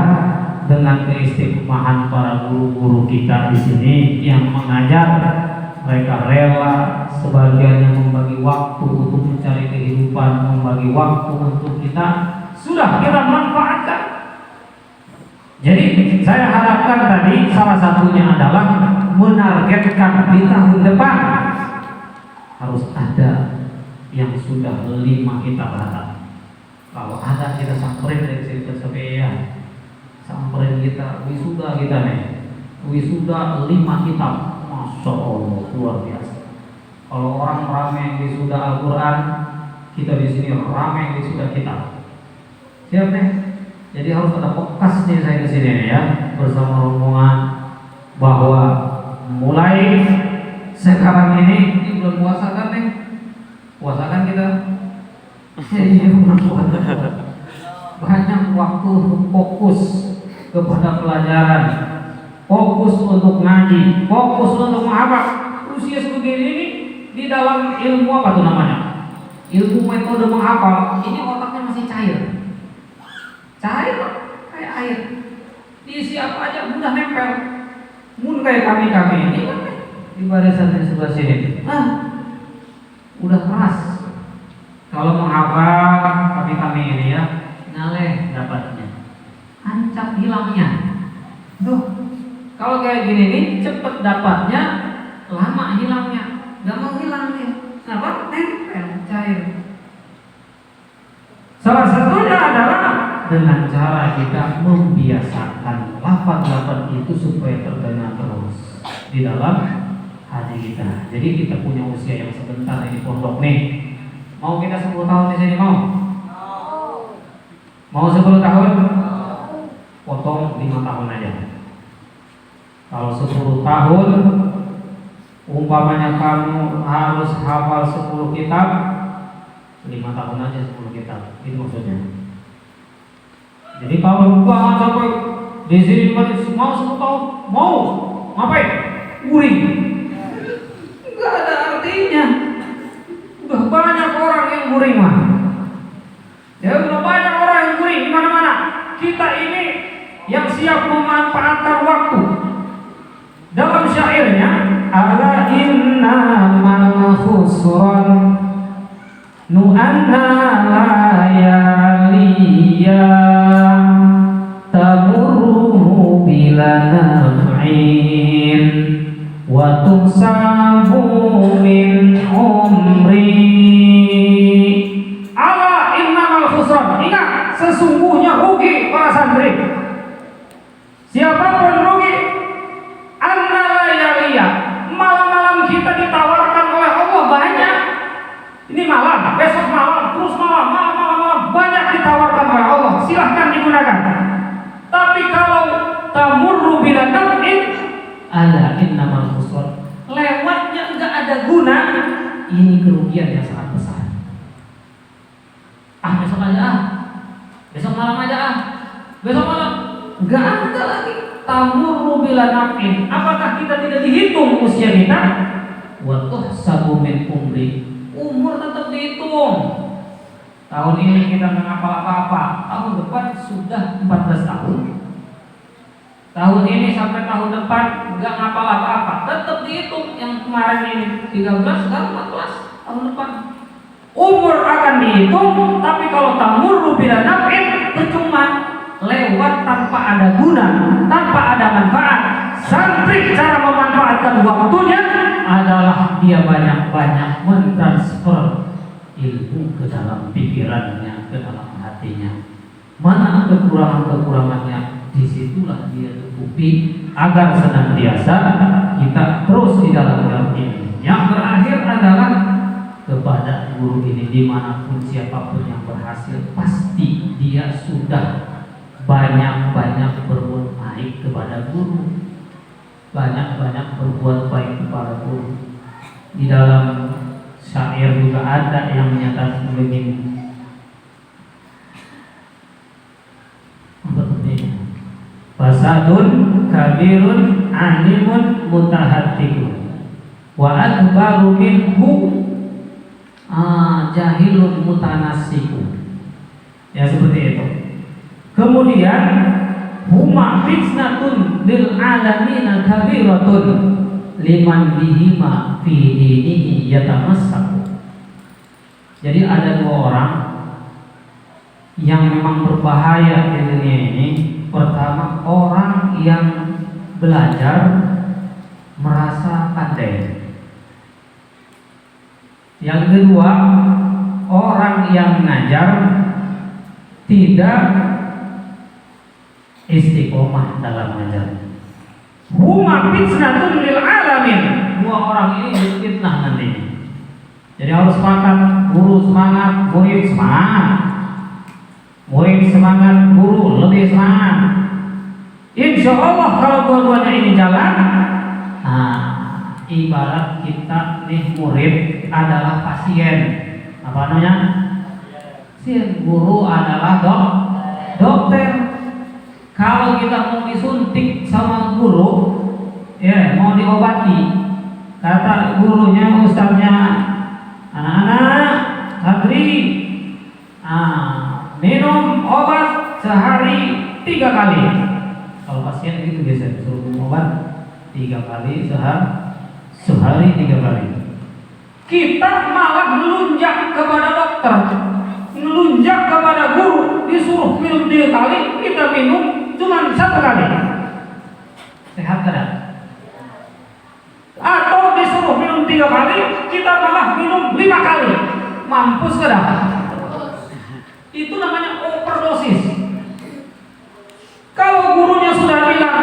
Speaker 1: dengan keistiqomahan para guru-guru kita di sini yang mengajar, mereka rela sebagian yang membagi waktu untuk mencari kehidupan, membagi waktu untuk kita, sudah kita manfaatkan. Jadi saya harapkan tadi salah satunya adalah menargetkan di tahun depan harus ada yang sudah 5 kitab hatam. Kalau ada kita samperin dari cerita sampai samperin kita wisuda kita nih, wisuda 5 kitab, masya Allah luar biasa. Kalau orang ramai wisuda Al-Quran, kita di sini ramai wisuda kitab. Siap nih? Jadi harus ada bekas nih saya ke sini ya, bersama rombongan bahwa mulai sekarang ini bulan puasa kan nih, puasa kan kita. Iya bulan puasa. Banyak waktu fokus kepada pelajaran, fokus untuk ngaji, fokus untuk menghafal. Usia sebegini ini di dalam ilmu apa tuh namanya? Ilmu metode menghafal. Ini otaknya masih cair. Cair kayak air. Diisi apa aja mudah nempel. Mun kayak kami ini kan di barisan yang sebelah sini. Udah keras. Kalau menghafal kami ini ya, nyaleh dapatnya, ancap hilangnya. Duh, kalau kayak gini nih cepet dapatnya, lama hilangnya. Gak mau hilang nih. Kenapa? Nempel, cair. Salah satunya adalah dengan cara kita membiasakan lafaz-lafaz itu supaya terdengar terus di dalam hati kita. Jadi kita punya usia yang sebentar ini pondok nih. Mau kita 10 tahun di sini mau? Mau 10 tahun? Potong 5 tahun aja. Kalau 10 tahun umpamanya kamu harus hafal 10 kitab, 5 tahun aja 10 kitab. Itu maksudnya. Jadi kalau jangan sampai di sini mau 10 tahun, mau ngapain? Guring. Enggak ada artinya. Udah banyak orang yang guring mah. Ya udah banyak orang yang guring di mana-mana. Kita ini yang siap memanfaatkan waktu. Dalam syairnya, ala innamal khusran nu'anna layaliya tamurru bila naf'in wa tumsabu min umri. Ala innamal khusran. Ingat, sesungguhnya rugi para santri. Siapapun rugi. Anna layaliya, malam-malam kita ditawarkan oleh Allah banyak. Ini malam, besok malam, terus malam, banyak ditawarkan oleh Allah. Silahkan digunakan. Tapi kalau tamurru bila naf'in, ala innamal khusran, lewatnya enggak ada guna, ini kerugian yang sangat besar. Besok aja besok malam aja besok malam, enggak ada lagi. Tamurru bila naf'in, apakah kita tidak dihitung usia kita? Wa tuhsabu min umri, umur tetap dihitung. Tahun ini kita nggak ngapal apa-apa, tahun depan sudah 14 tahun. Tahun ini sampai tahun depan nggak ngapal apa-apa, tetap dihitung. Yang kemarin ini 13, sekarang 14, tahun depan. Umur akan dihitung, tapi kalau tamurru bila naf'in, percuma, lewat tanpa ada guna, tanpa ada manfaat. Santri cara memanfaatkan waktunya adalah dia banyak-banyak mentransfer ilmu ke dalam pikirannya, ke dalam hatinya. Mana kekurangan-kekurangannya, disitulah dia tutupi agar senantiasa kita terus di dalam ilmu. Yang terakhir adalah kepada guru ini, dimanapun siapapun yang berhasil, pasti dia sudah banyak-banyak berbuat baik kepada guru, banyak-banyak berbuat baik kepada guru. Di dalam syair juga ada yang menyatakan begini, fasadun kabirun alimun mutahattikun wa akbaru minhu jahilun mutanassikun. Ya seperti itu. Kemudian huma fitnatun lil alamina kabiratun liman bihima fi dinihi yatamassaku. Jadi ada dua orang yang memang berbahaya di dunia ini. Pertama, orang yang belajar merasa pandai. Yang kedua, orang yang mengajar tidak istiqomah dalam mengajar. Huma fitnatun lil alamin. Dua orang ini fitnah nantinya. Jadi harus sepakat, guru semangat, murid semangat. Murid semangat, guru lebih semangat. Insya Allah kalau dua-duanya ini jalan, ibarat kita nih murid adalah pasien. Apa namanya? Pasien. Guru adalah dokter. Kalau kita mau disuntik sama guru, ya mau diobati, kata gurunya, ustaznya, anak-anak, santri, minum obat sehari 3 kali. Kalau pasien gitu biasa suruh minum obat 3 kali sehari 3 kali. Kita malah melunjak kepada dokter, melunjak kepada guru, disuruh minum 3 kali, kita minum cuma 1 kali. Sehat tidak? Atau disuruh minum 3 kali, kita malah minum 5 kali. Mampus tidak? Itu namanya overdosis. Kalau gurunya sudah bilang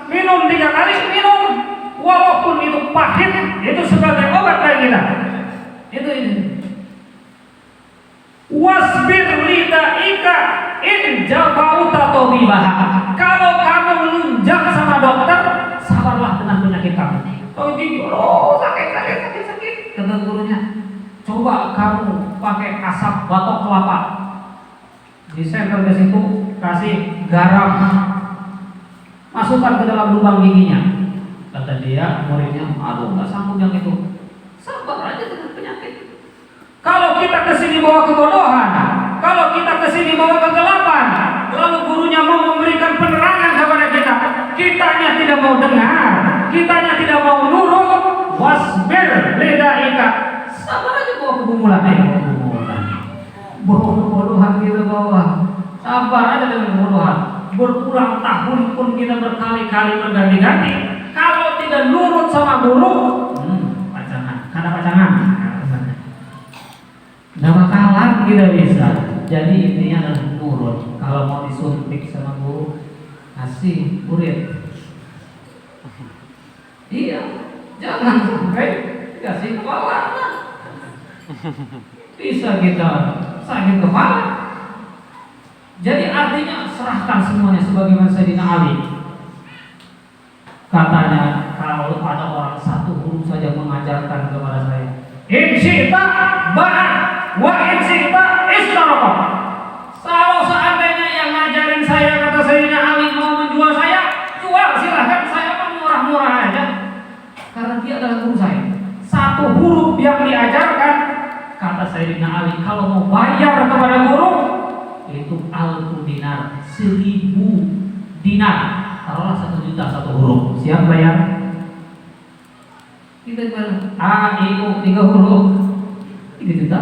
Speaker 1: minum 3 kali, minum, walaupun itu pahit, itu sebagai obat bagi kita. Itu ini. Wasbir lidaika in jabauta tabibaha. Kalau kamu melunjak sama dokter, sabarlah dengan penyakit kamu. Oh sakit. Kata gurunya, coba kamu pakai asap batok kelapa, disenter ke situ, kasih garam, masukkan ke dalam lubang giginya. Kata dia, muridnya, aduh nggak sanggup yang itu. Sabar aja dengan penyakit. Kalau kita kesini bawa kebodohan, kalau kita kesini bawa kegelapan, lalu gurunya mau memberikan penerangan kepada kita, kitanya tidak mau dengar, kitanya tidak mau nurut. Wasbir lidaika, sabar aja bawa kebodohan, bawa kebodohan kita bawa. Sabar aja dengan kebodohan. Berulang tahun pun kita berkali-kali berganti-ganti. Kalau tidak nurut sama guru, pacangan. Nggak bakalan kita bisa. Jadi intinya adalah nurut. Kalau mau disuntik sama guru, kasih murid. Iya, jangan sampai kasih kepala. Bisa kita sakit kepala. Jadi artinya serahkan semuanya sebagaimana Sayyidina Ali. Katanya kalau ada orang satu guru saja mengajarkan kepada saya, in syi'ta ba'a wa in syi'ta istaraqa. Kalau seandainya yang ngajarin saya, kata Sayyidina Ali, mau menjual saya, jual silahkan, saya mah murah-murah aja. Karena dia adalah guru saya. Satu huruf yang diajarkan, kata Sayyidina Ali, kalau mau bayar kepada guru, itu 1.000 dinar, 1.000 dinar. Taruhlah 1 juta satu huruf. Siap bayar? Kita bayar A, I, U 3 huruf 3 juta.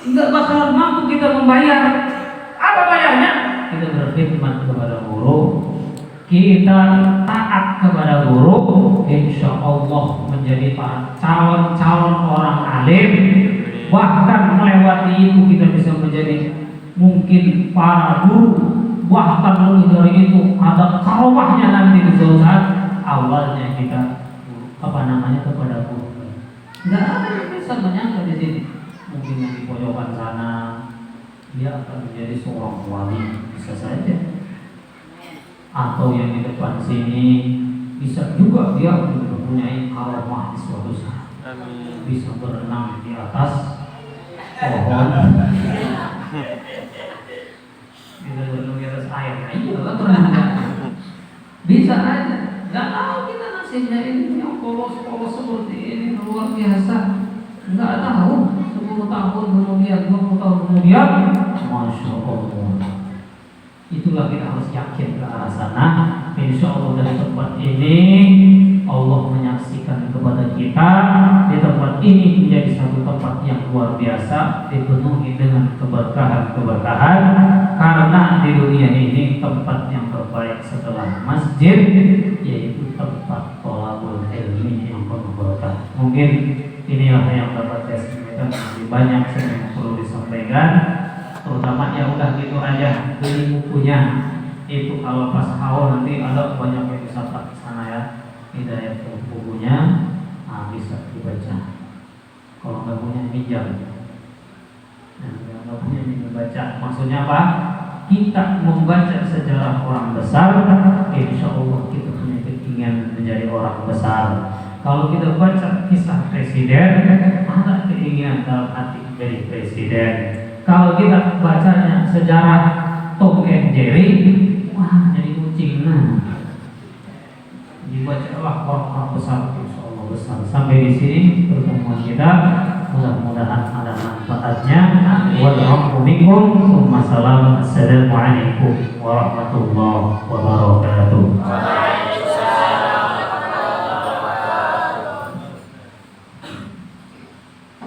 Speaker 1: Enggak bakalan mampu kita membayar. Apa bayarnya? Kita berkhidmat kepada guru, kita taat kepada guru, insya Allah menjadi para calon orang alim. Bahkan melewati itu kita bisa menjadi mungkin para guru. Bahkan lebih dari itu ada karomahnya nanti di suatu saat. Awalnya kita kepada guru. Nggak ada yang bisa menyangka di sini. Mungkin yang di pojokan sana dia akan menjadi seorang wali, bisa saja. Atau yang di depan sini bisa juga dia mempunyai karomah di suatu saat. Bisa berenang di atas pohon. Bisa berenang di atas air. Iya berenang. Bisa aja. Gak tahu kita nasibnya ini yang polos-polos seperti ini luar biasa. nggak tahu 10 tahun kemudian 20 tahun kemudian, masya Allah. Itulah kita harus yakin ke arah sana. Insya Allah dari tempat ini Allah menyaksikan kepada kita. Di tempat ini menjadi satu tempat yang luar biasa, dipenuhi dengan keberkahan-keberkahan. Karena di dunia ini tempat yang terbaik setelah masjid yaitu tempat thalabul ilmi yang penuh berkah. Mungkin inilah yang dapat saya sampaikan. Masih banyak yang perlu disampaikan. Terutama ya udah gitu aja, beli bukunya itu kalau pas haul nanti ada banyak yang bisa ke sana ya, hidayah bukunya, bisa dibaca. Kalau nggak punya pinjam, nggak punya pinjam baca. Maksudnya apa? Kita membaca sejarah orang besar, insya Allah kita punya keinginan menjadi orang besar. Kalau kita baca kisah presiden, ada keinginan dalam hati menjadi presiden. Kalau kita bacanya sejarah Tom and Jerry, wah jadi kucing. Dibacalah orang-orang besar, insya Allah besar. Sampai di sini pertemuan kita, mudah-mudahan ada manfaatnya. Wassalamualaikum warahmatullahi wabarakatuh.